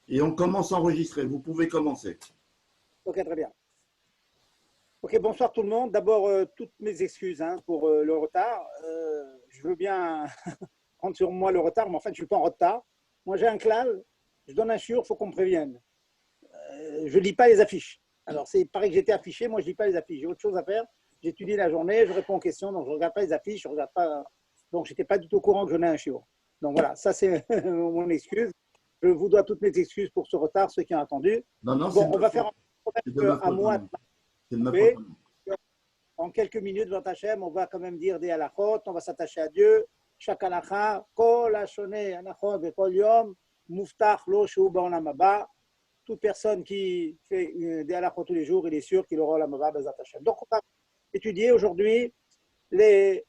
Et on commence à enregistrer. Vous pouvez commencer. Ok, très bien. Ok, bonsoir tout le monde. D'abord, toutes mes excuses pour le retard. Je veux bien prendre sur moi le retard, mais en fait, je ne suis pas en retard. Moi, j'ai un clal, je donne un shiur, il faut qu'on me prévienne. Je ne lis pas les affiches. Alors, c'est pareil que j'étais affiché, moi, je ne lis pas les affiches. J'ai autre chose à faire. J'étudie la journée, je réponds aux questions, donc je ne regarde pas les affiches, je regarde pas. Donc, je n'étais pas du tout au courant que je donnais un shiur. Donc, voilà, ça, c'est mon excuse. Je vous dois toutes mes excuses pour ce retard, ceux qui ont attendu. Non, non, c'est Bon, de on ma va faire faute. C'est de ma un faute. mois. C'est de ma faute. En quelques minutes, Hachem, on va quand même dire des halachot, on va s'attacher à Dieu. Chaque halacha, kol hashoneh anachot vekol yom, muftach lo shehu ba'olam haba. Toute personne qui fait des halachot tous les jours, il est sûr qu'il aura l'olam haba bezat Hachem. Donc, on va étudier aujourd'hui les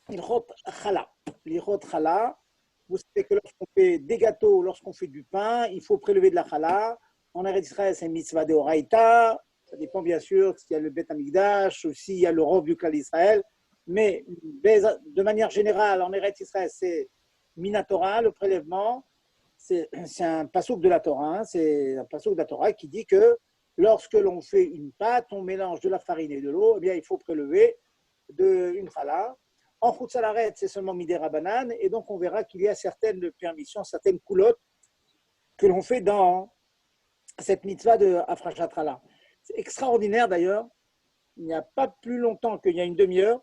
ilchot chala. L'ilchot chala, vous savez que lorsqu'on fait des gâteaux, lorsqu'on fait du pain, il faut prélever de la chala. En Eretz Israël, c'est une mitzvah de Horaïta. Ça dépend bien sûr s'il y a le Beth Amikdash ou s'il y a le Rov du Klal Israël. Mais de manière générale, en Eretz Israël, c'est Minatora, le prélèvement. C'est un passouk de la Torah. C'est un passouk de la Torah qui dit que lorsque l'on fait une pâte, on mélange de la farine et de l'eau, eh bien, il faut prélever une chala. En Chutzalaret, c'est seulement Midera Banane. Et donc, on verra qu'il y a certaines permissions, certaines coulottes que l'on fait dans cette mitzvah de Afrashat Chala. C'est extraordinaire d'ailleurs. Il n'y a pas plus longtemps qu'il y a une demi-heure,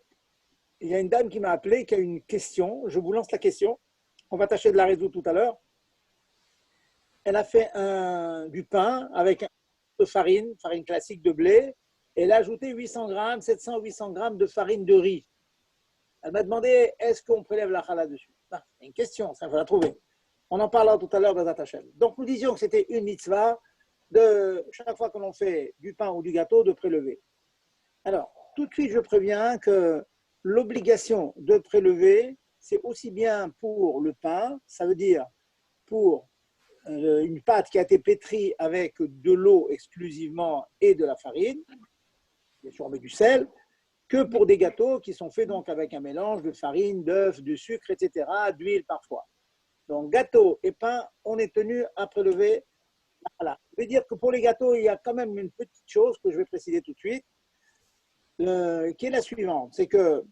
il y a une dame qui m'a appelé, qui a une question. Je vous lance la question. On va tâcher de la résoudre tout à l'heure. Elle a fait du pain avec un peu de farine classique de blé. Elle a ajouté 800 grammes, 700 800 grammes de farine de riz. Elle m'a demandé, est-ce qu'on prélève la chala dessus? C'est une question, ça, il faut la trouver. On en parlera tout à l'heure dans Zatachem. Donc, nous disions que c'était une mitzvah de chaque fois que l'on fait du pain ou du gâteau, de prélever. Alors, tout de suite, je préviens que l'obligation de prélever, c'est aussi bien pour le pain, ça veut dire pour une pâte qui a été pétrie avec de l'eau exclusivement et de la farine, bien sûr on met du sel, que pour des gâteaux qui sont faits donc avec un mélange de farine, d'œufs, de sucre, etc., d'huile parfois. Donc gâteau et pain, on est tenu à prélever. Voilà. Je vais dire que pour les gâteaux, il y a quand même une petite chose que je vais préciser tout de suite, qui est la suivante. C'est que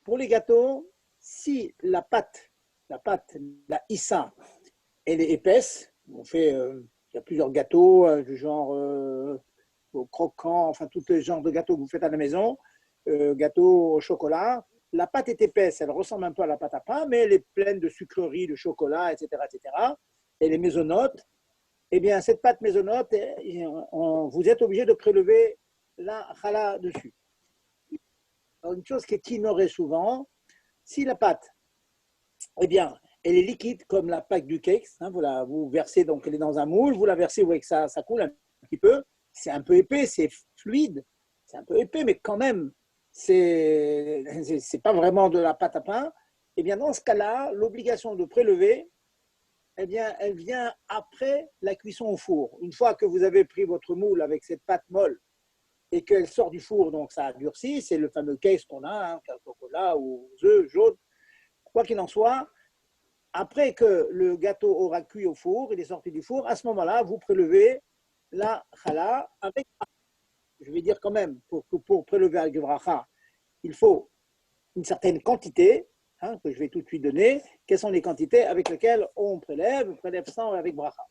pour les gâteaux, si la pâte, la issa, elle est épaisse, on fait, il y a plusieurs gâteaux du genre au croquant, enfin tous les genres de gâteaux que vous faites à la maison, gâteau au chocolat. La pâte est épaisse, elle ressemble un peu à la pâte à pain, mais elle est pleine de sucreries, de chocolat, etc., etc. Elle est mésonote. Eh bien, cette pâte mésonote, vous êtes obligé de prélever la chala dessus. Alors, une chose qui est ignorée souvent, si la pâte, eh bien, elle est liquide comme la pâte du cake, vous versez, donc elle est dans un moule, vous la versez, vous voyez que ça coule un petit peu, c'est un peu épais, c'est fluide, c'est un peu épais, mais quand même, c'est pas vraiment de la pâte à pain. Eh bien, dans ce cas-là, l'obligation de prélever, eh bien, elle vient après la cuisson au four. Une fois que vous avez pris votre moule avec cette pâte molle et qu'elle sort du four, donc ça a durci, c'est le fameux case qu'on a, chocolat ou œufs jaunes, quoi qu'il en soit, après que le gâteau aura cuit au four, il est sorti du four, à ce moment-là, vous prélevez la chala avec, je vais dire quand même, pour prélever avec bracha, il faut une certaine quantité, que je vais tout de suite donner. Quelles sont les quantités avec lesquelles on prélève sans avec bracha.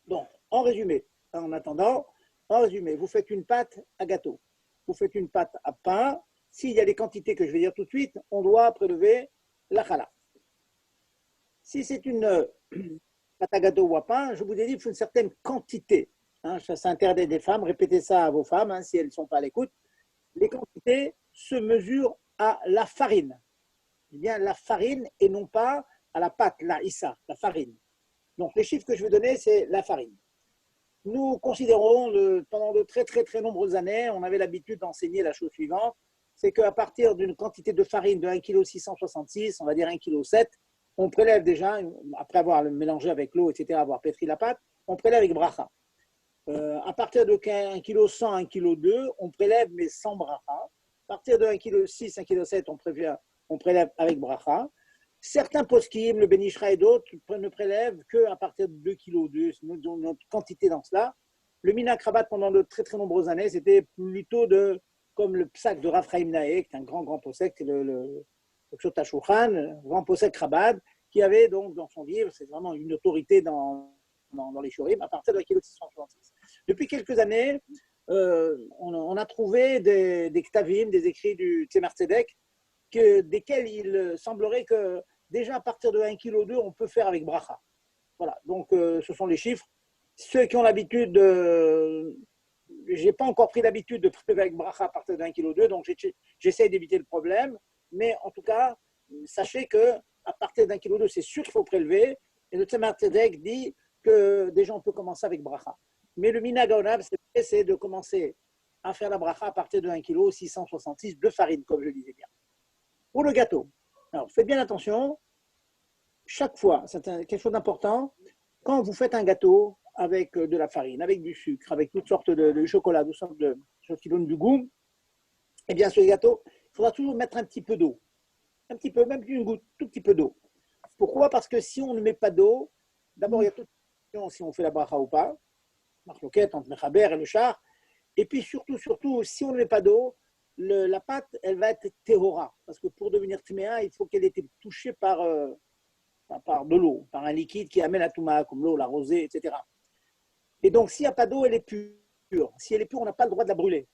Donc, en résumé, en attendant, en résumé, vous faites une pâte à gâteau, vous faites une pâte à pain. S'il y a les quantités que je vais dire tout de suite, on doit prélever la chala. Si c'est une pâte à gâteau ou à pain, je vous ai dit qu'il faut une certaine quantité. Ça interdit des femmes, répétez ça à vos femmes si elles ne sont pas à l'écoute. Les quantités se mesurent à la farine. Eh bien, la farine et non pas à la pâte, la issa, la farine. Donc, les chiffres que je vais donner, c'est la farine. Nous considérons, pendant de très, très, très nombreuses années, on avait l'habitude d'enseigner la chose suivante, c'est qu'à partir d'une quantité de farine de 1,666 kg, on va dire 1,7 kg, on prélève déjà, après avoir mélangé avec l'eau, etc., avoir pétri la pâte, on prélève avec bracha. À partir de 1,1 kg, 1,2 kg, on prélève mais sans bracha. À partir de 1,6 kg, 1,7 kg, on prélève avec bracha. Certains poskim, le Benishra et d'autres, ne prélèvent qu'à partir de 2,2 kg, notre quantité dans cela. Le Minak Rabat, pendant de très très nombreuses années, c'était plutôt comme le psak de Rav Chaim Naeh, qui est un grand posek, le Ksota Shulchan, grand posek Rabat, qui avait donc dans son livre, c'est vraiment une autorité dans les shurim, à partir de la kilo 666. Depuis quelques années, on a trouvé des ktavim, des écrits du Tzemar Tzedek, desquels il semblerait que déjà à partir de 1,2 kg, on peut faire avec bracha. Voilà, donc ce sont les chiffres. Ceux qui ont l'habitude je n'ai pas encore pris l'habitude de prélever avec bracha à partir de 1,2 kg, donc j'essaie d'éviter le problème. Mais en tout cas, sachez qu'à partir d'1,2 kg, c'est sûr qu'il faut prélever. Et le Tzemar Tzedek dit que déjà on peut commencer avec bracha. Mais le minhag haolam, c'est de commencer à faire la bracha à partir de 1,666 kg de farine, comme je disais bien. Pour le gâteau, alors faites bien attention, chaque fois, c'est quelque chose d'important, quand vous faites un gâteau avec de la farine, avec du sucre, avec toutes sortes de chocolat, toutes sortes de choses qui donnent du goût, eh bien ce gâteau, il faudra toujours mettre un petit peu d'eau. Un petit peu, même une goutte, tout petit peu d'eau. Pourquoi? Parce que si on ne met pas d'eau, d'abord il y a toute question si on fait la bracha ou pas, marloquette entre Mechaber et le char, et puis surtout, si on ne met pas d'eau, la pâte, elle va être tehora, parce que pour devenir tméa, il faut qu'elle ait été touchée par de l'eau, par un liquide qui amène la touma, comme l'eau, la rosée, etc. Et donc, s'il n'y a pas d'eau, elle est pure. Si elle est pure, on n'a pas le droit de la brûler.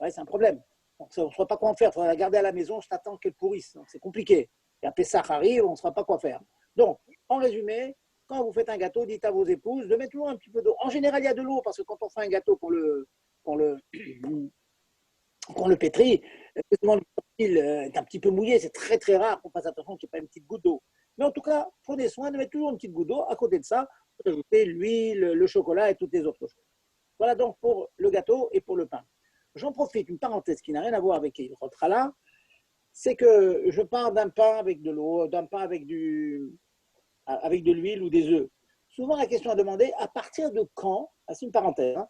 Ouais, c'est un problème. Donc, on ne saura pas quoi en faire. Il faudra la garder à la maison, je t'attends qu'elle pourrisse. Donc, c'est compliqué. Et à Pessah arrive, on ne saura pas quoi faire. Donc, en résumé, quand vous faites un gâteau, dites à vos épouses de mettre toujours un petit peu d'eau. En général, il y a de l'eau, parce que quand on fait un gâteau pour le pétrit, le fil est un petit peu mouillé, c'est très très rare qu'on fasse attention qu'il n'y ait pas une petite goutte d'eau. Mais en tout cas, prenez soin de mettre toujours une petite goutte d'eau. À côté de ça, vous ajoutez l'huile, le chocolat et toutes les autres choses. Voilà donc pour le gâteau et pour le pain. J'en profite, une parenthèse qui n'a rien à voir avec le Challah, c'est que je parle d'un pain avec de l'eau, d'un pain avec de l'huile ou des œufs. Souvent, la question à demander, à partir de quand, c'est une parenthèse, hein,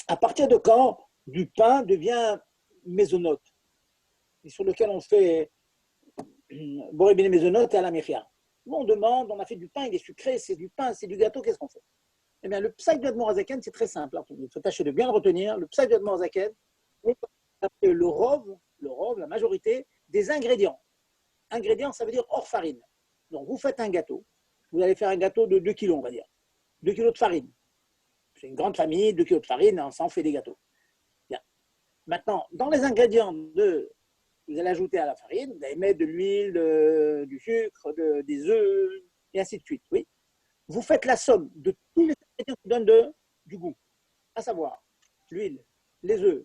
à partir de quand du pain devient mésonote, sur lequel on fait Boré Bene mésonote et à la méfia. On demande, on a fait du pain, il est sucré, c'est du pain, c'est du gâteau, qu'est-ce qu'on fait? Eh bien, le psak de Admor Hazaken, c'est très simple. Il faut tâcher de bien le retenir. Le psak de Admor Hazaken, le rov, la majorité des ingrédients. Ingrédients, ça veut dire hors farine. Donc, vous faites un gâteau. Vous allez faire un gâteau de 2 kilos, on va dire. 2 kilos de farine. C'est une grande famille, 2 kilos de farine, ça en fait des gâteaux. Bien. Maintenant, dans les ingrédients vous allez ajouter à la farine, vous allez mettre de l'huile, du sucre, des œufs, et ainsi de suite. Oui. Vous faites la somme de tous les ingrédients qui donnent du goût, à savoir l'huile, les œufs,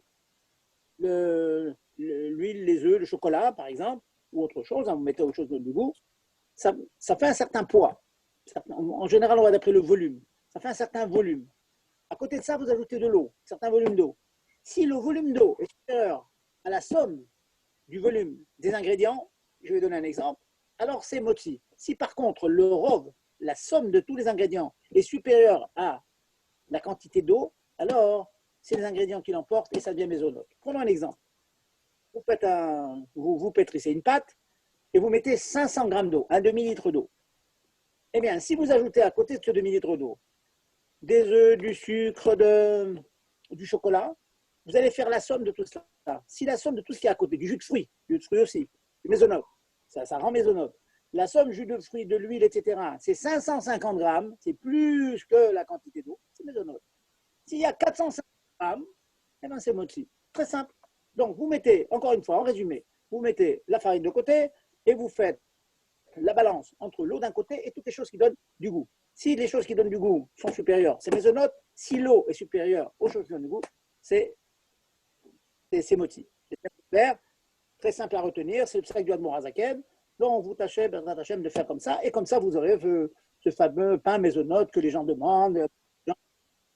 l'huile, les œufs, le chocolat, par exemple, ou autre chose, hein, vous mettez autre chose qui donne du goût, ça fait un certain poids. En général, on va d'après le volume. Ça fait un certain volume. À côté de ça, vous ajoutez de l'eau, un certain volume d'eau. Si le volume d'eau est supérieur à la somme du volume des ingrédients, je vais donner un exemple, alors c'est motzi. Si par contre le rov, la somme de tous les ingrédients est supérieure à la quantité d'eau, alors c'est les ingrédients qui l'emportent et ça devient mésonote. Prenons un exemple. Vous pétrissez une pâte et vous mettez 500 grammes d'eau, un demi-litre d'eau. Eh bien, si vous ajoutez à côté de ce demi-litre d'eau des œufs, du sucre, du chocolat, vous allez faire la somme de tout cela. Si la somme de tout ce qui est à côté, du jus de fruits aussi, du mésonote, ça rend mésonote. La somme jus de fruits, de l'huile, etc., c'est 550 grammes, c'est plus que la quantité d'eau, c'est mésonote. S'il y a 450 grammes, eh bien c'est motzi. Très simple. Donc vous mettez, encore une fois, en résumé, vous mettez la farine de côté et vous faites la balance entre l'eau d'un côté et toutes les choses qui donnent du goût. Si les choses qui donnent du goût sont supérieures, c'est mésonote. Si l'eau est supérieure aux choses qui donnent du goût, c'est moti. C'est très clair, très simple à retenir, c'est le psak du Admor Hazaken. Donc vous tâchez, Bezrat Hashem, de faire comme ça, et comme ça vous aurez ce fameux pain mésonote que les gens demandent, les gens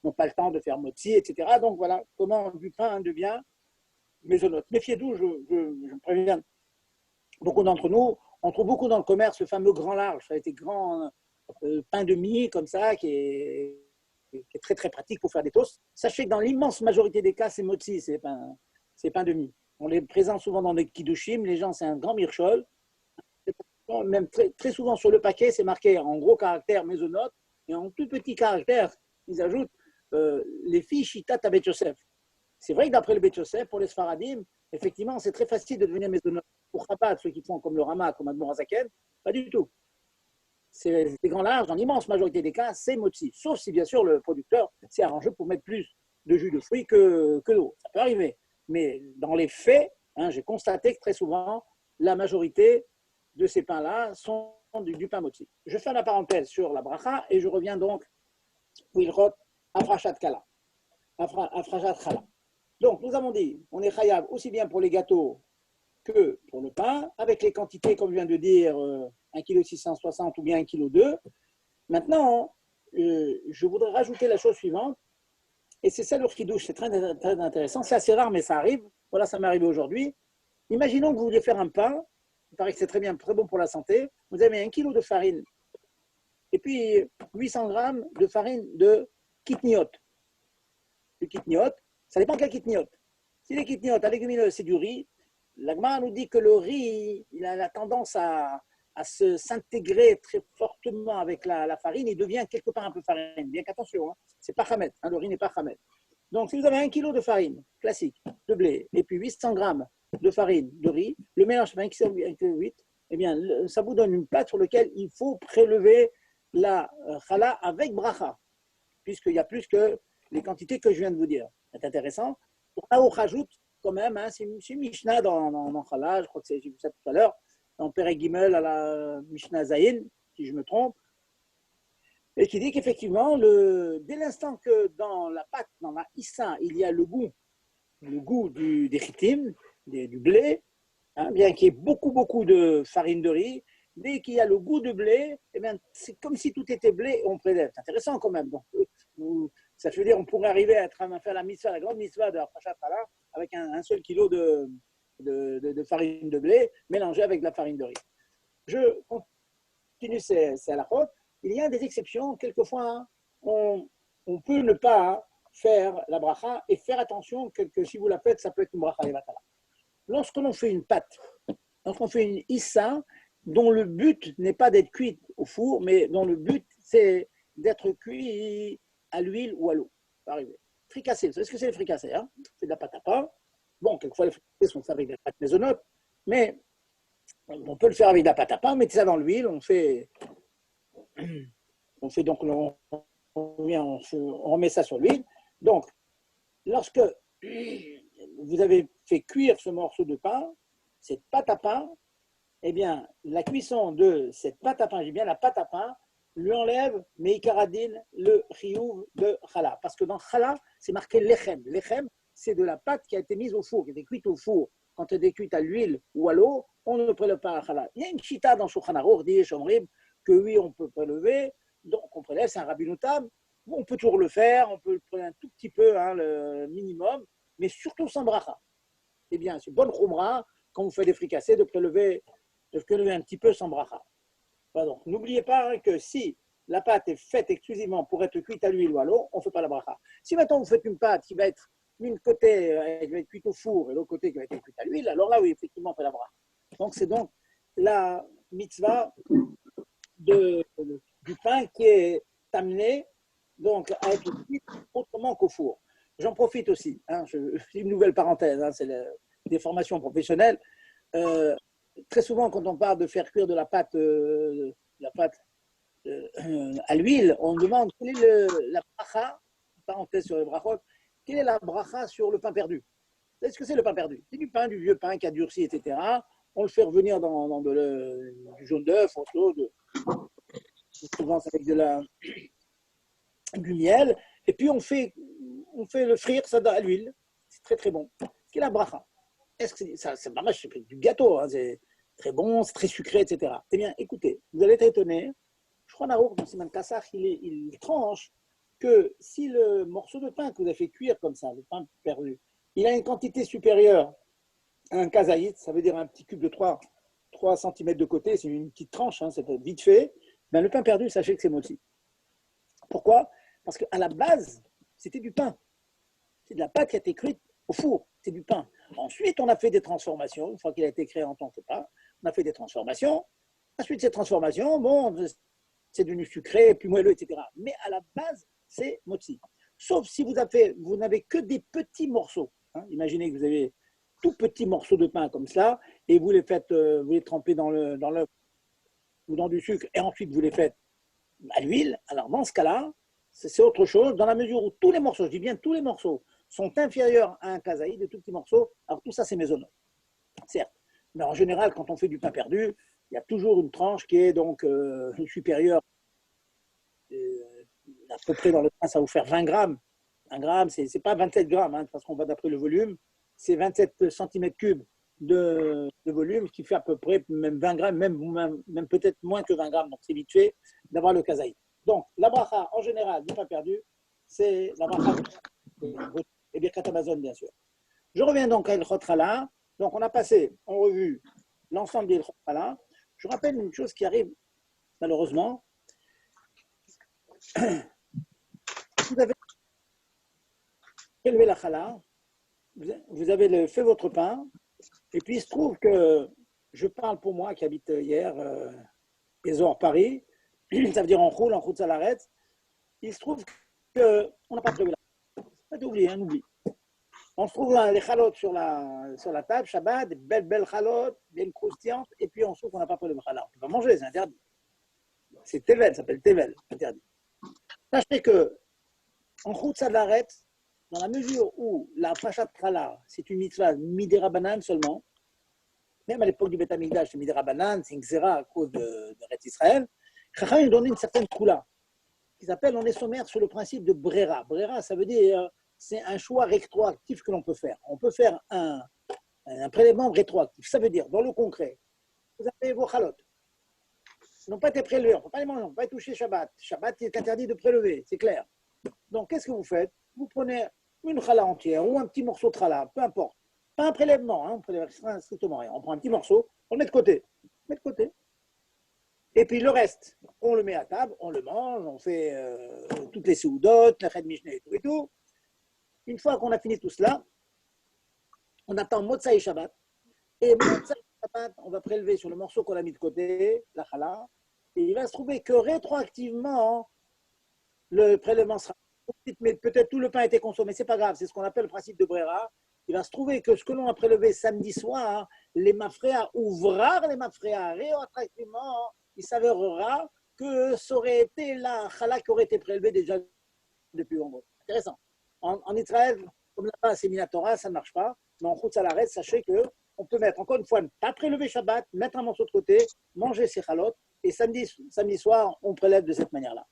n'ont pas le temps de faire moti, etc. Donc voilà comment du pain devient mésonote. Méfiez-vous, je me préviens, beaucoup d'entre nous, on trouve beaucoup dans le commerce le fameux grand large, ça a été grand pain de mie comme ça, qui est très très pratique pour faire des toasts. Sachez que dans l'immense majorité des cas, c'est motzi, c'est pain de mie. On les présente souvent dans des kiddushim, les gens, c'est un grand mirchol, Même très souvent sur le paquet, c'est marqué en gros caractère mésonote et en tout petit caractère, ils ajoutent les filles Shitat à Bet Yosef. C'est vrai que d'après le Bet Yosef, pour les Sfaradim, effectivement, c'est très facile de devenir mésonote. Pour Chabad, ceux qui font comme le Rama, comme Admor Hazaken, pas du tout. C'est des grands larges, dans l'immense majorité des cas, c'est motzi. Sauf si, bien sûr, le producteur s'est arrangé pour mettre plus de jus de fruits que d'eau. Ça peut arriver. Mais dans les faits, j'ai constaté que très souvent, la majorité de ces pains-là sont du pain motzi. Je fais la parenthèse sur la bracha et je reviens donc où il rote Afrachat Kala. Afrachat Khala. Donc, nous avons dit, on est chayav aussi bien pour les gâteaux que pour le pain, avec les quantités, comme je viens de dire, 1,660 kg ou bien 1,2 kg. Maintenant, je voudrais rajouter la chose suivante, et c'est ça le chidouche, c'est très, très intéressant, c'est assez rare, mais ça arrive. Voilà, ça m'est arrivé aujourd'hui. Imaginons que vous vouliez faire un pain, il paraît que c'est très bien, très bon pour la santé. Vous avez 1 kg de farine, et puis 800 grammes de farine de kitniot. Le kitniot, ça dépend quel kitniot. Si les kitniot à légumineuses, c'est du riz, l'Agma nous dit que le riz, il a la tendance à s'intégrer très fortement avec la farine, il devient quelque part un peu farine. Bien qu'attention, c'est pas khamet, le riz n'est pas khamet. Donc, si vous avez 1 kg de farine classique, de blé, et puis 800 grammes de farine de riz, le mélange fait 1,8 kg, eh bien, ça vous donne une plate sur laquelle il faut prélever la challah avec bracha, puisqu'il y a plus que les quantités que je viens de vous dire. C'est intéressant. Là, on rajoute quand même, c'est Mishnah dans Chala, je crois que j'ai vu ça tout à l'heure, dans Perek Gimel à la Mishnah Zayin, si je me trompe, et qui dit qu'effectivement, dès l'instant que dans la pâte, dans la issa, il y a le goût des chitim, du blé, bien qu'il y ait beaucoup de farine de riz, dès qu'il y a le goût de blé, eh bien, c'est comme si tout était blé et on prélève. C'est intéressant quand même. Donc, ça veut dire qu'on pourrait arriver à faire la mitzvah, la grande mitzvah de Afrachat Khala avec un seul kilo de farine de blé mélangée avec de la farine de riz. Je continue ces halakhot. Il y a des exceptions. Quelquefois, on peut ne pas faire la bracha et faire attention que si vous la faites, ça peut être une bracha levatala. Lorsque l'on fait une pâte, lorsqu'on fait une issa, dont le but n'est pas d'être cuite au four, mais dont le but c'est d'être cuit à l'huile ou à l'eau. Ça arrive. Fricassé, vous savez ce que c'est le fricassé, c'est de la pâte à pain. Bon, quelquefois les fricassés sont faits avec de la pâte maisonnote, mais on peut le faire avec de la pâte à pain, mettez ça dans l'huile, on remet ça sur l'huile. Donc, lorsque vous avez fait cuire ce morceau de pain, cette pâte à pain, eh bien, la cuisson de cette pâte à pain, j'ai bien la pâte à pain, lui enlève meikaradine le chiyuv de challah. Parce que dans challah, c'est marqué lechem. Lechem, c'est de la pâte qui a été mise au four, qui a été cuite au four. Quand elle est cuite à l'huile ou à l'eau, on ne prélève pas à challah. Il y a une chita dans Shulchan Aruch, dit Shomrim, que oui, on peut prélever, donc on prélève, c'est un rabbinotam. On peut toujours le faire, on peut le prendre un tout petit peu, le minimum, mais surtout sans bracha. Eh bien, c'est bonne khumra, quand vous faites des fricassés, de prélever un petit peu sans bracha. Pardon. N'oubliez pas que si la pâte est faite exclusivement pour être cuite à l'huile ou à l'eau, on ne fait pas la bracha. Si maintenant vous faites une pâte qui va être une côté elle va être cuite au four et l'autre côté qui va être cuite à l'huile, alors là oui, effectivement, on fait la bracha. Donc c'est donc la mitzvah du pain qui est amené donc à être cuit autrement qu'au four. J'en profite aussi, je fais une nouvelle parenthèse, c'est des formations professionnelles. Très souvent, quand on parle de faire cuire de la pâte à l'huile, on demande quelle est la bracha, parenthèse sur les brachot, quelle est la bracha sur le pain perdu. Vous savez ce que c'est le pain perdu? C'est du pain, du vieux pain qui a durci, etc. On le fait revenir dans du jaune d'œuf, souvent avec du miel, et puis on fait le frire ça à l'huile. C'est très très bon. Quelle est la bracha? Est-ce que c'est du gâteau, c'est très bon, c'est très sucré, etc. Eh bien, écoutez, vous allez être étonné. Je crois Narour, dans Siman Kassach, il tranche que si le morceau de pain que vous avez fait cuire comme ça, le pain perdu, il a une quantité supérieure à un kazaït, ça veut dire un petit cube de 3 cm de côté, c'est une petite tranche, c'est vite fait, ben le pain perdu, sachez que c'est motzi. Pourquoi? Parce qu'à la base, c'était du pain. C'est de la pâte qui a été cuite au four, c'est du pain. Ensuite, on a fait des transformations, une fois qu'il a été créé en tant que pain, on a fait des transformations, Ensuite, cette transformation, bon, c'est devenu sucré, puis moelleux, etc. Mais à la base, c'est motzi. Sauf si vous n'avez que des petits morceaux. Hein. Imaginez que vous avez tout petits morceaux de pain comme ça, et vous les faites, vous les trempez dans l'œuf ou dans du sucre, et ensuite vous les faites à l'huile. Alors dans ce cas-là, c'est autre chose, dans la mesure où tous les morceaux, je dis bien tous les morceaux, sont inférieurs à un kazaï, de tout petits morceaux. Alors tout ça, c'est maisonneux, certes. Mais en général, quand on fait du pain perdu, il y a toujours une tranche qui est donc supérieure. À peu près dans le pain, ça va vous faire 20 grammes. Un gramme, c'est pas 27 grammes, hein, parce qu'on va d'après le volume. C'est 27 centimètres cubes de volume, ce qui fait à peu près même 20 grammes, même peut-être moins que 20 grammes. Donc c'est vite fait d'avoir le kazaï. Donc la bracha, en général, du pain perdu, c'est la bracha et Birkat Hamazon, bien sûr. Je reviens donc à Ilchot Chala. Donc on a passé en revue l'ensemble des Ilchot Chala. Je rappelle une chose qui arrive malheureusement. Vous avez élevé la chala, vous avez fait votre pain, et puis il se trouve que je parle pour moi qui habite hier, Ezor, Paris, ça veut dire en route à l'arrêt. Il se trouve qu'on n'a pas prévu la chala. Pas oublié, un oubli. On se trouve les chalotes sur la table, Shabbat, des belles chalotes, bien croustillantes, et puis on se trouve qu'on n'a pas prévu la chala. On peut pas manger, c'est interdit. C'est Tevel, ça s'appelle Tevel, interdit. Sachez que en route à l'arrêt, dans la mesure où la Fashat Chala, c'est une mitzvah midera banane seulement, même à l'époque du Beth Amikdash, c'est midera banane, c'est une xéra à cause de Retz Israël, Chacham nous donne une certaine troula, qui s'appelle, on est sommaire sur le principe de brera. Brera, ça veut dire, c'est un choix rétroactif que l'on peut faire. On peut faire un prélèvement rétroactif. Ça veut dire, dans le concret, vous avez vos chalotes. Ils n'ont pas été prélevés, on ne peut pas les manger, on ne peut pas les toucher Shabbat. Shabbat, il est interdit de prélever, c'est clair. Donc, qu'est-ce que vous faites? Vous prenez une chala entière ou un petit morceau de chala, peu importe. Pas un prélèvement, hein, on prélève strictement rien. On prend un petit morceau, on le met de côté. On met de côté. Et puis le reste, on le met à table, on le mange, on fait toutes les soudotes, la Ched Mishneh et tout. Une fois qu'on a fini tout cela, on attend Motzai Shabbat. Et Motzai Shabbat, on va prélever sur le morceau qu'on a mis de côté, la chala, et il va se trouver que rétroactivement, le prélèvement sera mais peut-être tout le pain a été consommé, c'est pas grave, c'est ce qu'on appelle le principe de Brera. Il va se trouver que ce que l'on a prélevé samedi soir, les mafréas, ouvrar les mafréas, rétroactivement, il s'avérera que ça aurait été la chala qui aurait été prélevée déjà depuis vendredi. Intéressant. En Israël, comme là-bas c'est Minatora, ça ne marche pas, mais en route à l'arrêt, sachez qu'on peut mettre, encore une fois, ne pas prélever Shabbat, mettre un morceau de côté, manger ses chalotes, et samedi soir, on prélève de cette manière-là.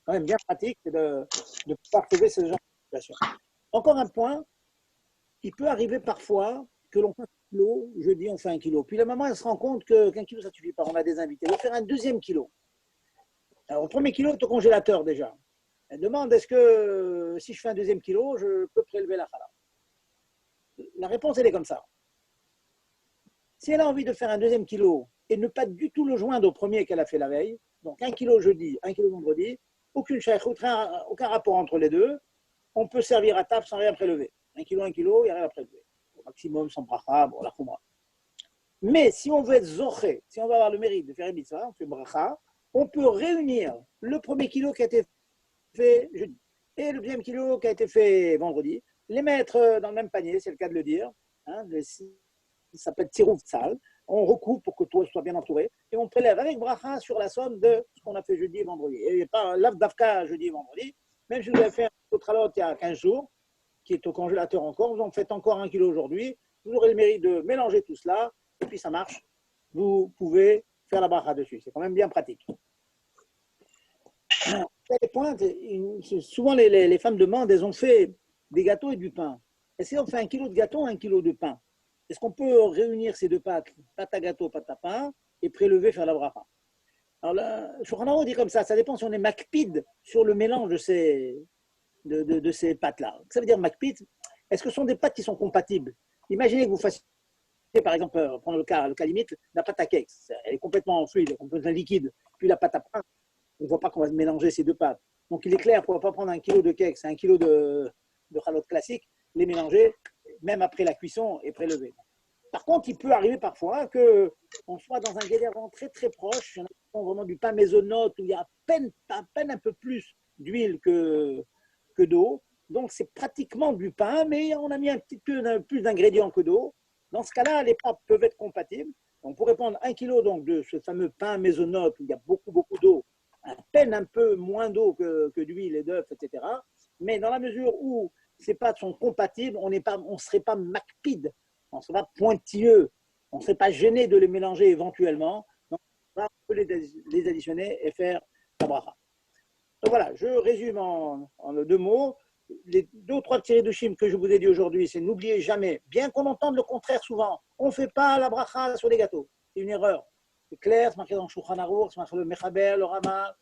Quand même bien pratique de pouvoir trouver ce genre de situation. Encore un point, il peut arriver parfois que l'on fait 1 kilo, jeudi on fait 1 kilo, puis la maman elle se rend compte qu'un kilo ça ne suffit pas, on a des invités, elle va faire un 2e kilo. Alors, le 1er kilo est au congélateur déjà. Elle demande est-ce que si je fais un 2e kilo, je peux prélever la chala? La réponse elle est comme ça. Si elle a envie de faire un 2e kilo et ne pas du tout le joindre au premier qu'elle a fait la veille, donc 1 kilo jeudi, 1 kilo vendredi, aucun rapport entre les deux. On peut servir à table sans rien prélever. 1 kilo, il n'y a rien à prélever. Au maximum, sans bracha, bon, la khumra. Mais si on veut être zoché, si on veut avoir le mérite de faire une mitzvah, on fait bracha, on peut réunir le 1er kilo qui a été fait jeudi et le 2e kilo qui a été fait vendredi, les mettre dans le même panier, c'est le cas de le dire. Hein, ça s'appelle tirouf tzal. On recoupe pour que tout soit bien entouré et on prélève avec bracha sur la somme de ce qu'on a fait jeudi et vendredi. Et pas l'avdavka jeudi et vendredi. Même si vous avez fait un autre alot il y a 15 jours, qui est au congélateur encore, vous en faites encore 1 kilo aujourd'hui, vous aurez le mérite de mélanger tout cela et puis ça marche. Vous pouvez faire la bracha dessus. C'est quand même bien pratique. Souvent les femmes demandent, elles ont fait des gâteaux et du pain. Est-ce qu'on fait 1 kilo de gâteau, 1 kilo de pain? Est-ce qu'on peut réunir ces deux pâtes, pâte à gâteau, pâte à pain, et prélever, faire la bracha? Alors là, Shulchan Aruch dit comme ça dépend si on est makpid sur le mélange de ces pâtes-là. Ça veut dire makpid, est-ce que ce sont des pâtes qui sont compatibles? Imaginez que vous fassiez, par exemple, prendre le cas limite, la pâte à cake, elle est complètement fluide, complètement liquide, puis la pâte à pain, on ne voit pas qu'on va mélanger ces deux pâtes. Donc il est clair, pour ne pas prendre 1 kilo de cake, c'est 1 kilo de chalotte classique, les mélanger, même après la cuisson, et prélever. Par contre, il peut arriver parfois qu'on soit dans un guédéron très très proche, il y en a qui font vraiment du pain maisonnote où il y a à peine un peu plus d'huile que d'eau. Donc, c'est pratiquement du pain, mais on a mis un petit peu plus d'ingrédients que d'eau. Dans ce cas-là, les pâtes peuvent être compatibles. On pourrait prendre 1 kilo donc, de ce fameux pain maisonnote où il y a beaucoup d'eau, à peine un peu moins d'eau que d'huile et d'œufs, etc. Mais dans la mesure où ces pâtes sont compatibles, on ne serait pas macpide, on ne serait pas pointilleux, on ne serait pas gêné de les mélanger éventuellement. Donc, on peut les additionner et faire la bracha. Donc voilà, je résume en 2 mots. Les 2 ou 3 petits redushim que je vous ai dit aujourd'hui, c'est n'oubliez jamais, bien qu'on entende le contraire souvent, on ne fait pas la bracha sur les gâteaux. C'est une erreur. C'est clair, c'est marqué dans le Shulchan Aruch, c'est marqué dans le Mechaber, le Rama.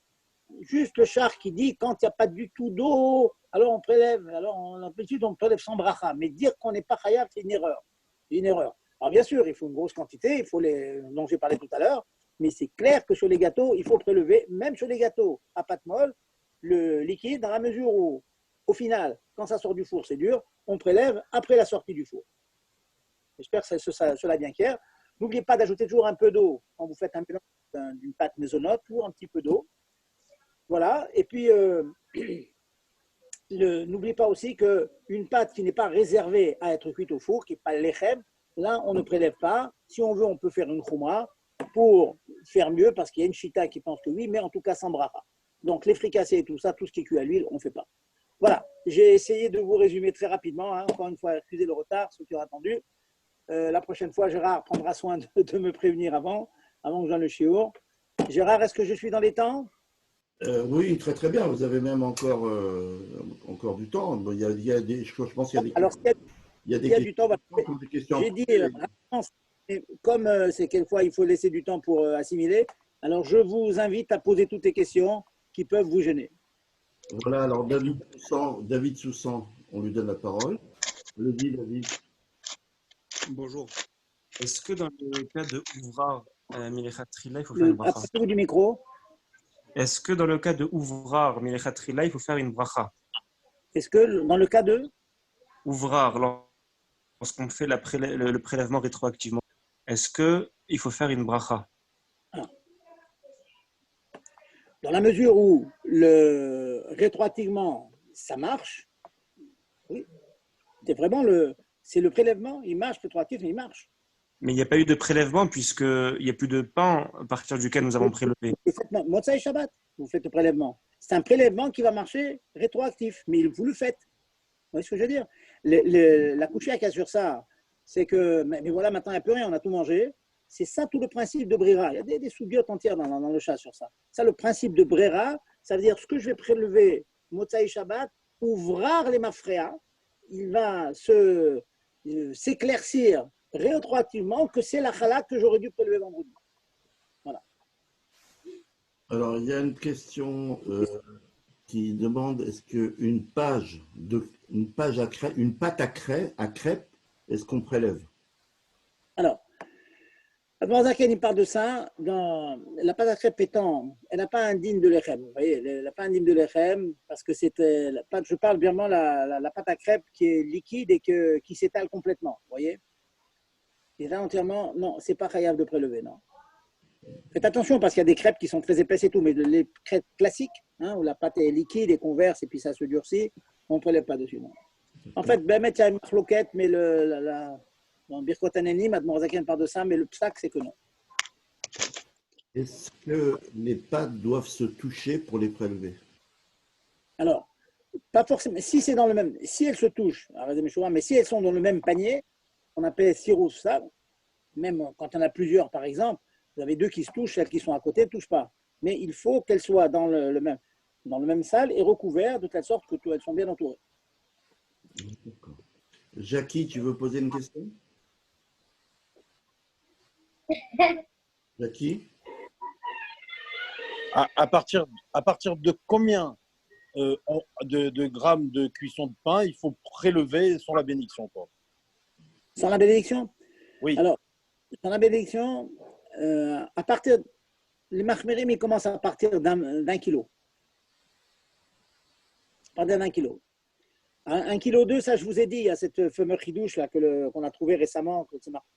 Juste le char qui dit quand il n'y a pas du tout d'eau, alors on prélève. Alors on prélève sans bracha. Mais dire qu'on n'est pas chayav, c'est une erreur. C'est une erreur. Alors bien sûr, il faut une grosse quantité, il faut dont j'ai parlé tout à l'heure, mais c'est clair que sur les gâteaux, il faut prélever, même sur les gâteaux à pâte molle, le liquide, dans la mesure où, au final, quand ça sort du four, c'est dur, on prélève après la sortie du four. J'espère que cela est bien clair. N'oubliez pas d'ajouter toujours un peu d'eau quand vous faites un mélange d'une pâte maisonnote, toujours un petit peu d'eau. Voilà. Et puis, n'oubliez pas aussi qu'une pâte qui n'est pas réservée à être cuite au four, qui n'est pas l'échem, là, on ne prélève pas. Si on veut, on peut faire une choumra pour faire mieux, parce qu'il y a une chita qui pense que oui, mais en tout cas sans bracha. Donc, les fricassés et tout ça, tout ce qui est cuit à l'huile, on ne fait pas. Voilà, j'ai essayé de vous résumer très rapidement. Encore une fois, excusez le retard, ceux qui ont attendu. La prochaine fois, Gérard prendra soin de me prévenir avant que je donne le chiour. Gérard, est-ce que je suis dans les temps? Oui, très très bien. Vous avez même encore du temps. Bon, il y a des, je pense qu'il y a des, Alors, il y a s'il y a du temps, des questions. j'ai dit, comme c'est quelquefois il faut laisser du temps pour assimiler, alors je vous invite à poser toutes les questions qui peuvent vous gêner. Voilà, alors David Soussan, on lui donne la parole. Allez-y, David. Bonjour. Est-ce que dans le cas de Ouvrar Milechat Trila, il faut faire une bracha? Approchez-vous du micro. Est-ce que dans le cas de Ouvrar Milechat Trila, il faut faire une bracha? Est-ce que dans le cas de Ouvrar, lorsqu'on fait le prélèvement rétroactivement, est-ce qu'il faut faire une bracha? dans la mesure où rétroactivement ça marche, oui, c'est le prélèvement, il marche rétroactif, il marche. Mais il n'y a pas eu de prélèvement puisqu'il n'y a plus de pain à partir duquel nous avons prélevé. Vous faites Motzai Shabbat, vous faites le prélèvement. C'est un prélèvement qui va marcher rétroactif, mais vous le faites. Vous voyez ce que je veux dire? La couchée qu'il y a sur ça, c'est que, mais voilà, maintenant il n'y a plus rien, on a tout mangé. C'est ça tout le principe de Brera. Il y a des sous-biotes entières dans le chat sur ça. Ça, le principe de Brera, ça veut dire ce que je vais prélever, Motzai Shabbat, ouvrar les mafréas, il va s'éclaircir rétroactivement que c'est la chalak que j'aurais dû prélever vendredi. Voilà. Alors, il y a une question qui demande est-ce qu'une pâte à crêpes, est-ce qu'on prélève? Alors, Zaken, il parle de ça. Dans la pâte à crêpes étant, elle n'a pas un digne de l'Echem. Vous voyez, elle n'a pas un digne de l'Echem parce que c'était, je parle bien la pâte à crêpes qui est liquide et qui s'étale complètement. Vous voyez? Et là, entièrement, non, c'est pas chayav de prélever, non. Faites attention parce qu'il y a des crêpes qui sont très épaisses et tout, mais les crêpes classiques, où la pâte est liquide et qu'on verse et puis ça se durcit, on ne prélève pas dessus, non. En fait, il y a une marloquette, mais dans Birkot Hanenim, Admor Zaken parle de ça, mais le psak, c'est que non. Est-ce que les pâtes doivent se toucher pour les prélever? Alors, pas forcément. Si c'est dans le même, si elles se touchent, mais si elles sont dans le même panier, on appelle sirous ça. Même quand on a plusieurs, par exemple, vous avez 2 qui se touchent, celles qui sont à côté ne touchent pas. Mais il faut qu'elles soient dans le même salle et recouvertes de telle sorte que elles sont bien entourées. D'accord. Jackie, tu veux poser une question? Jackie? À partir de combien de grammes de cuisson de pain il faut prélever sans la bénédiction, quoi? Sans la bénédiction? Oui. Alors, sans la bénédiction, à partir, les machmérim, ils commencent à partir d'un kilo. À partir d'un kilo. 1,2 kg, ça je vous ai dit, il y a cette fameuse chidouche là qu'on a trouvé récemment, que c'est marqué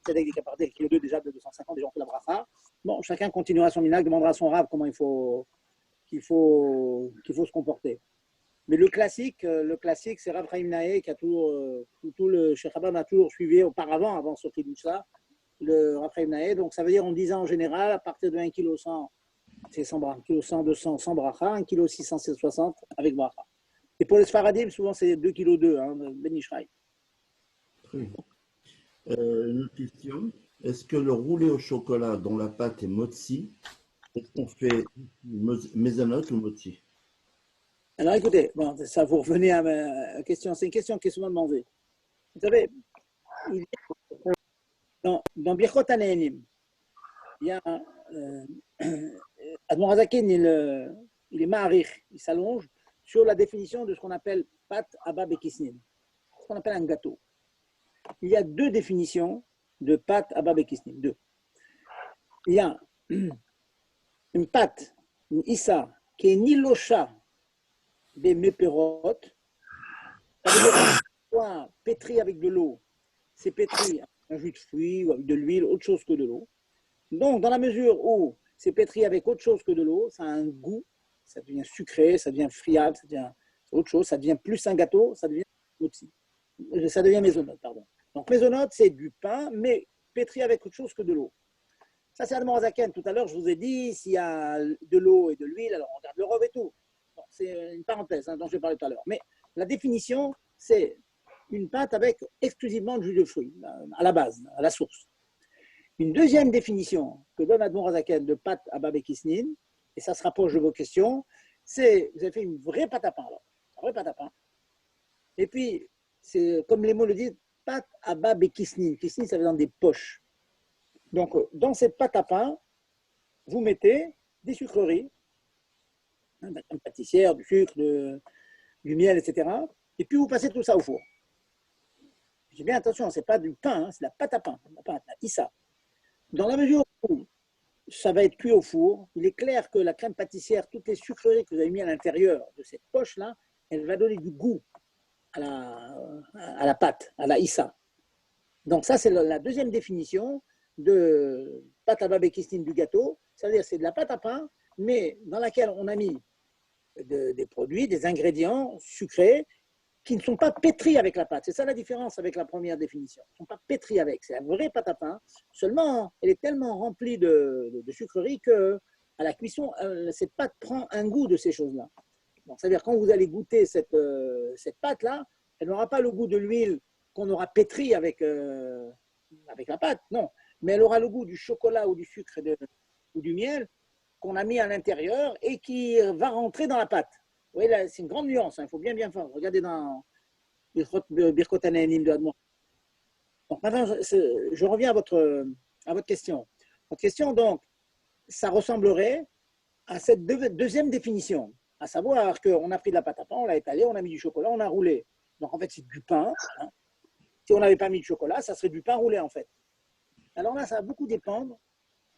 Tzedek des Kapardé, qui est 2 déjà de 250, déjà on fait la bracha. Bon, chacun continuera son minag, demandera à son rave comment qu'il faut se comporter. Mais le classique, c'est Rav Chaim Naé qui a tout le Sheikh Habab a toujours suivi auparavant, avant ce Kiddush-là, le Rav Chaim Naé. Donc ça veut dire, on disait en général, à partir de 1,1 kg, c'est 100 bracha, 1,1 kg 200 sans bracha, 1,6 kg 660 avec bracha. Et pour les Sfaradim, souvent c'est 2,2 kg, hein, Ben Ishraï. Une autre question. Est-ce que le roulé au chocolat dont la pâte est motzi, est-ce qu'on fait mezanot ou motzi? Alors écoutez, bon, ça vous revenez à ma question. C'est une question qui est souvent demandée. Vous savez, dans Birchot HaNe'enim, il y a Admor Hazaken, il est ma'arich, il s'allonge sur la définition de ce qu'on appelle pat abba bekisnin, ce qu'on appelle un gâteau. Il y a 2 définitions de pat abba bekisnin, 2. Il y a une pâte, une issa, qui est nilosha des méperot, ça veut dire soit pétri avec de l'eau, c'est pétri avec un jus de fruits ou avec de l'huile, autre chose que de l'eau. Donc, dans la mesure où c'est pétri avec autre chose que de l'eau, ça a un goût, ça devient sucré, ça devient friable, ça devient autre chose, ça devient plus un gâteau, ça devient mésonote, pardon. Donc, mésonote, c'est du pain, mais pétri avec autre chose que de l'eau. Ça, c'est Admor Hazaken. Tout à l'heure, je vous ai dit, s'il y a de l'eau et de l'huile, alors on garde le rov et tout. Bon, c'est une parenthèse dont je parlais tout à l'heure. Mais la définition, c'est une pâte avec exclusivement du jus de fruits, à la base, à la source. Une deuxième définition que donne Admor Hazaken de pâte à babekisnin, et ça se rapproche de vos questions, c'est, vous avez fait une vraie pâte à pain, alors, une vraie pâte à pain. Et puis, c'est comme les mots le disent, pâte à babekisnin. Kisnin, ça veut dire dans des poches. Donc, dans cette pâte à pain, vous mettez des sucreries, de la crème pâtissière, du sucre, du miel, etc. Et puis, vous passez tout ça au four. J'ai bien attention, ce n'est pas du pain, hein, c'est la pâte à pain, la issa. Dans la mesure où ça va être cuit au four, il est clair que la crème pâtissière, toutes les sucreries que vous avez mis à l'intérieur de cette poche-là, elle va donner du goût à la pâte, à la issa. Donc, ça, c'est la deuxième définition de pâte à babekisnin du gâteau, c'est-à-dire c'est de la pâte à pain, mais dans laquelle on a mis des produits, des ingrédients sucrés qui ne sont pas pétris avec la pâte. C'est ça la différence avec la première définition. Ils ne sont pas pétris avec. C'est la vraie pâte à pain. Seulement, elle est tellement remplie de sucreries qu'à la cuisson, cette pâte prend un goût de ces choses-là. Donc, c'est-à-dire quand vous allez goûter cette pâte-là, elle n'aura pas le goût de l'huile qu'on aura pétri avec la pâte, non. Mais elle aura le goût du chocolat ou du sucre ou du miel qu'on a mis à l'intérieur et qui va rentrer dans la pâte. Vous voyez, là, c'est une grande nuance, hein, il faut bien faire. Regardez dans Birchot HaNe'enim de Admor. Donc maintenant, je reviens à votre question. Votre question, donc, ça ressemblerait à cette deuxième définition, à savoir qu'on a pris de la pâte à pain, on l'a étalé, on a mis du chocolat, on a roulé. Donc en fait, c'est du pain. Hein. Si on n'avait pas mis de chocolat, ça serait du pain roulé en fait. Alors là, ça va beaucoup dépendre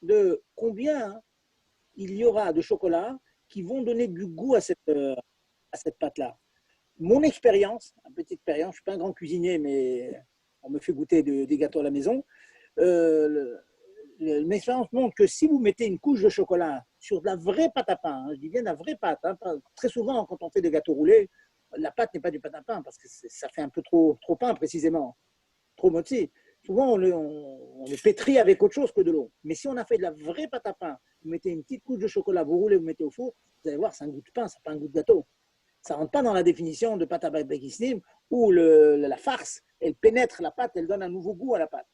de combien il y aura de chocolat qui vont donner du goût à cette pâte-là. Mon expérience, une petite expérience, je ne suis pas un grand cuisinier, mais on me fait goûter des gâteaux à la maison. L'expérience montre que si vous mettez une couche de chocolat sur de la vraie pâte à pain, hein, je dis bien de la vraie pâte, hein, très souvent quand on fait des gâteaux roulés, la pâte n'est pas du pâte à pain parce que ça fait un peu trop pain précisément, trop mozzi. Souvent, on le pétrit avec autre chose que de l'eau. Mais si on a fait de la vraie pâte à pain, vous mettez une petite couche de chocolat, vous roulez, vous mettez au four, vous allez voir, c'est un goût de pain, c'est pas un goût de gâteau. Ça ne rentre pas dans la définition de pâte à babekisnin où la farce, elle pénètre la pâte, elle donne un nouveau goût à la pâte.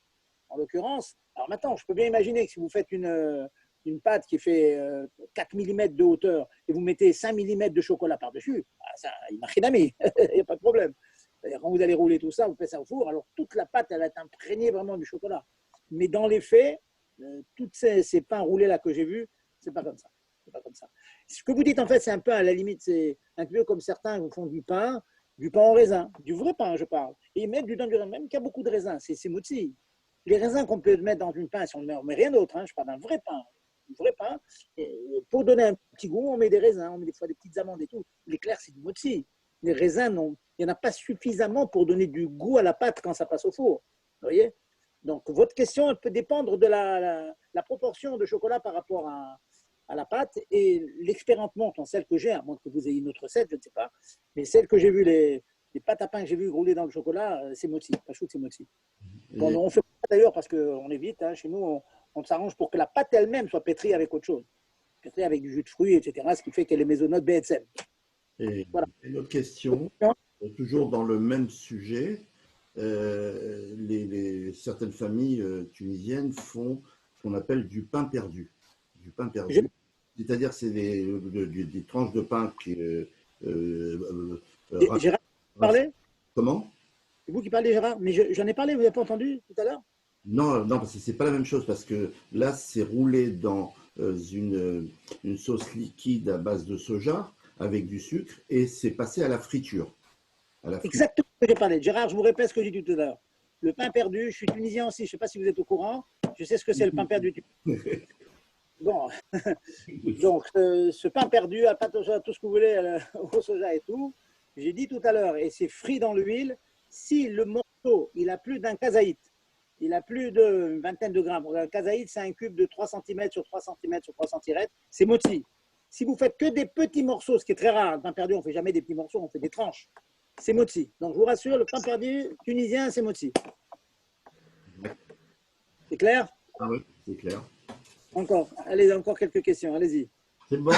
En l'occurrence, alors maintenant, je peux bien imaginer que si vous faites une pâte qui fait 4 mm de hauteur et vous mettez 5 mm de chocolat par-dessus, ça, il marche d'amis, il n'y a pas de problème. Quand vous allez rouler tout ça, vous faites ça au four, alors toute la pâte, elle va être imprégnée vraiment du chocolat. Mais dans les faits, tous ces pains roulés-là que j'ai vus, c'est pas comme ça. C'est pas comme ça. Ce que vous dites, en fait, c'est un peu à la limite, c'est un peu comme certains qui font du pain en raisin, du vrai pain, je parle. Et ils mettent du raisin, même qu'il y a beaucoup de raisins, c'est mozzi. Les raisins qu'on peut mettre dans une pain, si on ne met rien d'autre, hein, je parle d'un vrai pain. Du vrai pain, et pour donner un petit goût, on met des raisins, on met des fois des petites amandes et tout. L'éclair, c'est du mozzi. Les raisins, non. Il n'y en a pas suffisamment pour donner du goût à la pâte quand ça passe au four. Vous voyez? Donc, votre question, elle peut dépendre de la proportion de chocolat par rapport à la pâte. Et l'expérience montre, en celle que j'ai, à moins que vous ayez une autre recette, je ne sais pas, mais celle que j'ai vue, les pâtes à pain que j'ai vues rouler dans le chocolat, c'est motzi. Pachout, c'est motzi. Bon, on fait ça d'ailleurs parce qu'on évite. Hein, chez nous, on s'arrange pour que la pâte elle-même soit pétrie avec autre chose. Pétrie avec du jus de fruits, etc. Ce qui fait qu'elle est maisonnote BSM. Et Voilà. une autre question, toujours dans le même sujet. Certaines familles tunisiennes font ce qu'on appelle du pain perdu. Du pain perdu. C'est-à-dire c'est des tranches de pain qui… Gérard, vous parlez? Comment? C'est vous qui parlez, Gérard? Mais j'en ai parlé, vous n'avez pas entendu tout à l'heure? Non, non, parce que c'est pas la même chose, parce que là, c'est roulé dans une sauce liquide à base de soja avec du sucre et c'est passé à la friture. Exactement ce que j'ai parlé. Gérard, je vous répète ce que j'ai dit tout à l'heure. Le pain perdu, je suis tunisien aussi, je ne sais pas si vous êtes au courant, je sais ce que c'est le pain perdu. Bon, donc ce pain perdu, à pâte au soja, tout ce que vous voulez, au soja et tout, j'ai dit tout à l'heure, et c'est frit dans l'huile, si le morceau, il a plus d'un kazaït, il a plus d'une vingtaine de grammes, un kazaït, c'est un cube de 3 cm sur 3 cm sur 3 cm, c'est motzi. Si vous faites que des petits morceaux, ce qui est très rare, le pain perdu, on ne fait jamais des petits morceaux, on fait des tranches. C'est motzi. Donc, je vous rassure, le pain perdu tunisien, c'est motzi. C'est clair? Ah oui, c'est clair. Encore. Allez, encore quelques questions. Allez-y. C'est bon?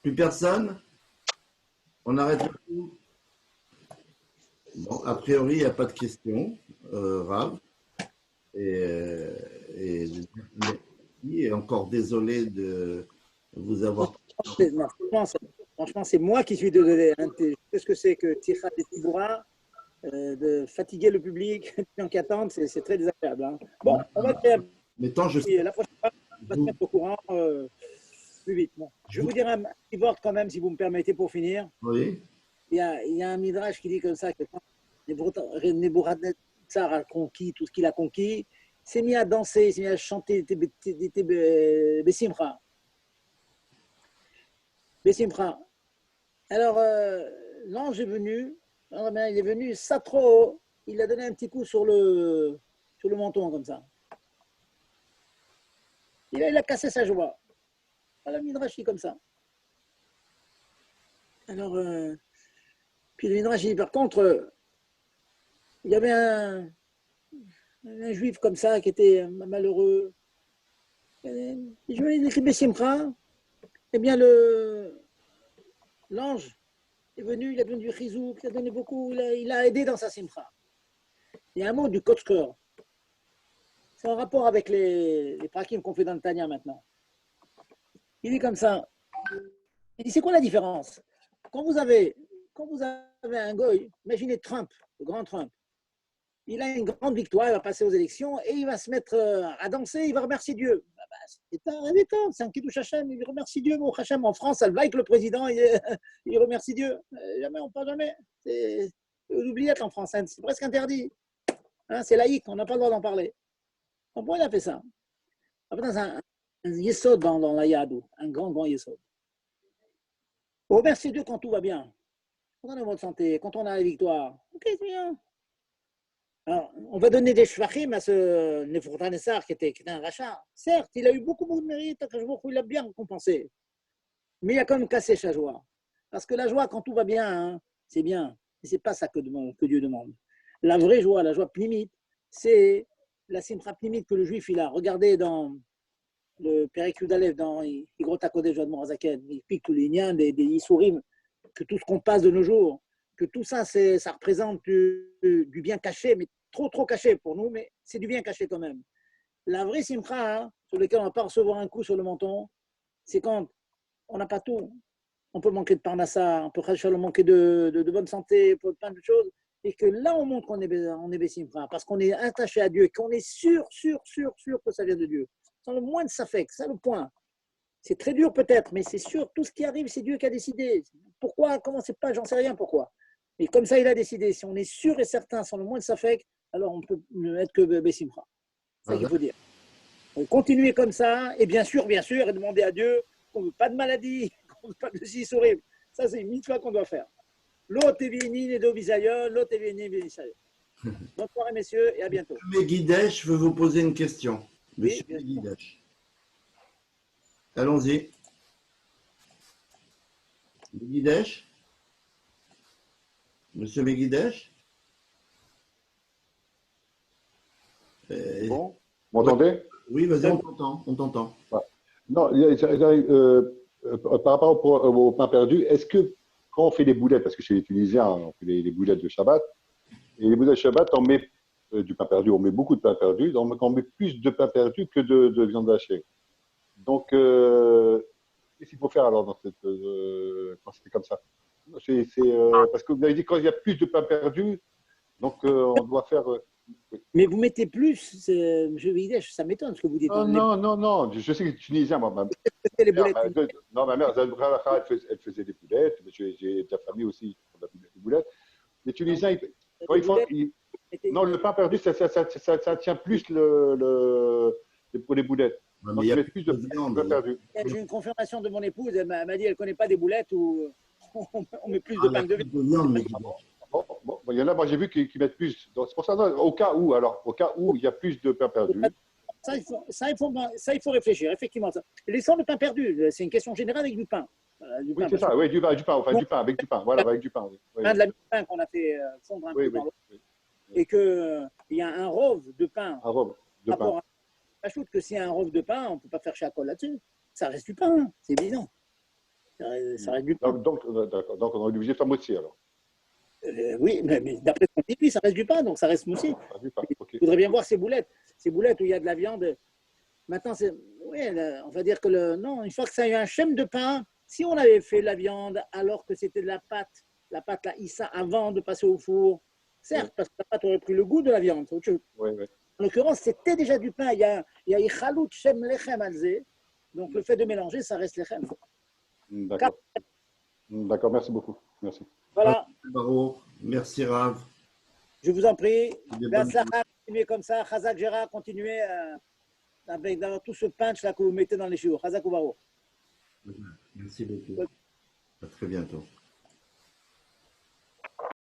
Plus personne? On arrête le coup? Bon, a priori, il n'y a pas de questions, Rav. Et encore désolé de vous avoir… Non, franchement, c'est moi qui suis désolé. Hein. Tu sais ce que c'est que Tirha et Tiboura, de fatiguer le public, les gens qui attendent, c'est très désagréable. Hein. Bon, on va faire. Mais tant je sais… La prochaine fois, on va se mettre au courant plus vite. Bon. Je vais vous dire un petit word quand même, si vous me permettez, pour finir. Oui. Il y a un midrash qui dit comme ça que quand Nebuchadnezzar a conquis tout ce qu'il a conquis, il s'est mis à danser, il s'est mis à chanter Bessimcha. Bessimcha. Alors, l'ange est venu, il est venu, ça trop haut, il a donné un petit coup sur le menton, comme ça. Il a cassé sa joie. Voilà, midrash dit comme ça. Alors, puis le midrash dit, par contre, il y avait un juif comme ça qui était malheureux. Il était Bessimcha. Eh bien, l'ange est venu, il a donné du chizouk, il a donné beaucoup, il a aidé dans sa simcha. Il y a un mot du Kotzker. C'est en rapport avec les prakim qu'on fait dans le Tanya maintenant. Il dit comme ça. Il dit, c'est quoi la différence? Quand vous avez un goy, imaginez Trump, le grand Trump. Il a une grande victoire, il va passer aux élections et il va se mettre à danser, il va remercier Dieu. C'est un kiddush Hashem, il remercie Dieu. Bon, Hashem, en France, ça le va que le président, il remercie Dieu. Jamais, on ne parle jamais. C'est l'oubliette en France, hein, c'est presque interdit. Hein, c'est laïque, on n'a pas le droit d'en parler. Donc, pourquoi il a fait ça? Après, dans un yesod dans la Yadou, un grand yesod. On remercie Dieu quand tout va bien, quand on est en bonne santé, quand on a la victoire. Ok, c'est bien. Alors, on va donner des shvachim à ce Nebuchadnezzar qui était un rachat. Certes, il a eu beaucoup de mérite, il a bien récompensé. Mais il a quand même cassé sa joie. Parce que la joie, quand tout va bien, hein, c'est bien. Mais ce n'est pas ça que Dieu demande. La vraie joie, la joie pnimite, c'est la simcha pnimite que le juif il a. Regardez dans le Perek Yudalev, dans Igrot HaKodesh de Morazaken, il pique tous les liens des Yisurim, que tout ce qu'on passe de nos jours, que tout ça, ça représente du bien caché, mais trop caché pour nous, mais c'est du bien caché quand même. La vraie simcha, hein, sur laquelle on ne va pas recevoir un coup sur le menton, c'est quand on n'a pas tout. On peut manquer de parnassa, on peut manquer de bonne santé, plein de choses, et que là, on montre qu'on est bessimcha, parce qu'on est attaché à Dieu, qu'on est sûr que ça vient de Dieu. Sans le moins de safek, c'est le point. C'est très dur peut-être, mais c'est sûr, tout ce qui arrive, c'est Dieu qui a décidé. Pourquoi? Comment c'est pas? J'en sais rien pourquoi. Et comme ça, il a décidé. Si on est sûr et certain, sans le moins de safek, alors on peut ne être que bessimcha. C'est ça qu'il faut dire. Donc, continuez comme ça, et bien sûr, et demander à Dieu qu'on ne veut pas de maladie, qu'on ne veut pas de si sourire. Ça, c'est une fois qu'on doit faire. L'autre est venu, l'autre est venu, Bonne soirée, messieurs, et à bientôt. Megidèche veut vous poser une question. Oui, Monsieur bien sûr. Megidèche. Allons-y. Megidèche. Monsieur Megidèche. Bon, vous m'entendez? Oui, vas-y, on t'entend. On t'entend. Non, par rapport au pain perdu, est-ce que quand on fait des boulettes, parce que chez les Tunisiens, on fait les boulettes de Shabbat, et les boulettes de Shabbat, on met du pain perdu, on met beaucoup de pain perdu, donc on met plus de pain perdu que de viande hachée. Donc, qu'est-ce qu'il faut faire alors dans quand c'était comme ça? Parce que vous avez dit quand il y a plus de pain perdu, donc on doit faire. Oui. Mais vous mettez plus, M. Vigdèche, ça m'étonne ce que vous dites. Non. Je sais que les Tunisiens, Les boulettes. ma mère, elle faisait des boulettes. J'ai de la famille aussi qui font des boulettes. Les Tunisiens, quand ils font. Non, le pain perdu, ça tient plus pour les boulettes. Ouais, Donc, mais il y ils a mettent plus de viande. pain perdu. J'ai une confirmation de mon épouse, elle m'a dit elle ne connaît pas des boulettes où on met plus Ah, de pain la de coupe de viande, Megidèche. Bon, il y en a, moi j'ai vu qu'ils mettent plus. Donc, c'est pour ça, non, au cas où il y a plus de pain perdu. Ça, il faut réfléchir, effectivement. Laissons le pain perdu, c'est une question générale avec du pain. Du Oui, pain, c'est ça, oui, du pain, avec du pain. Voilà, avec du pain. Oui, pain de la pain qu'on a fait fondre un peu dans l'eau. Et qu'il y a un rove de pain. Un robe de pain. J'ajoute que s'il y a un rove de pain, on ne peut pas faire chacol là-dessus. Ça reste du pain, c'est évident. Ça reste du pain. Donc, on est obligé de faire moitié alors. Oui, mais d'après ce qu'on dit, oui, ça reste du pain, donc ça reste moussé. Du pain, ok. Je voudrais bien voir ces boulettes où il y a de la viande. Maintenant, on va dire que non, une fois que ça a eu un chème de pain, si on avait fait de la viande alors que c'était de la pâte la issa avant de passer au four, certes, parce que la pâte aurait pris le goût de la viande, c'est autre chose. Oui. En l'occurrence, c'était déjà du pain. Il y a ichalout shem lechem alze. Donc le fait de mélanger, ça reste lechem. D'accord, merci beaucoup. Merci. Voilà. Bravo. Merci, Rav. Je vous en prie. Des bonnes Continuez comme ça. Chazak Gérard, continuez avec dans tout ce punch là que vous mettez dans les chiots. Chazak Ouvaro. Merci beaucoup. À très bientôt.